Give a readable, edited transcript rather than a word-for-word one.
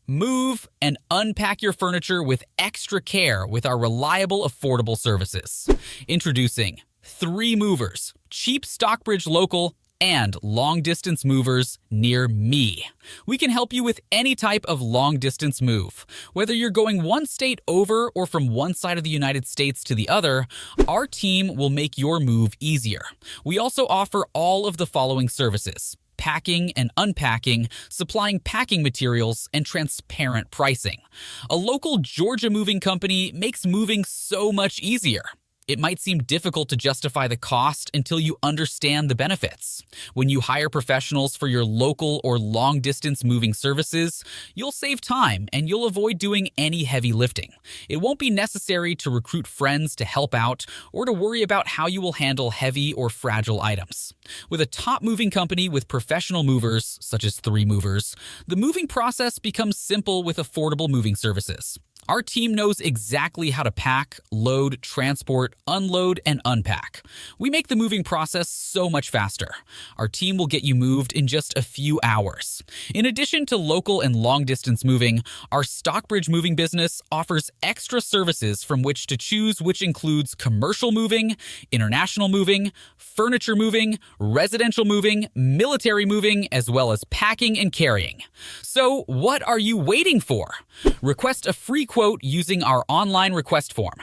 Move and unpack your furniture with extra care with our reliable, affordable services. Introducing 3 movers, cheap Stockbridge local and long-distance movers near me. We can help you with any type of long-distance move. Whether you're going one state over or from one side of the United States to the other, our team will make your move easier. We also offer all of the following services: packing and unpacking, supplying packing materials, and transparent pricing. A local Georgia moving company makes moving so much easier. It might seem difficult to justify the cost until you understand the benefits. When you hire professionals for your local or long-distance moving services, you'll save time and you'll avoid doing any heavy lifting. It won't be necessary to recruit friends to help out or to worry about how you will handle heavy or fragile items. With a top moving company with professional movers, such as 3 movers, the moving process becomes simple with affordable moving services. Our team knows exactly how to pack, load, transport, unload, and unpack. We make the moving process so much faster. Our team will get you moved in just a few hours. In addition to local and long-distance moving, our Stockbridge moving business offers extra services from which to choose, which includes commercial moving, international moving, furniture moving, residential moving, military moving, as well as packing and carrying. So what are you waiting for? Request a free quote using our online request form.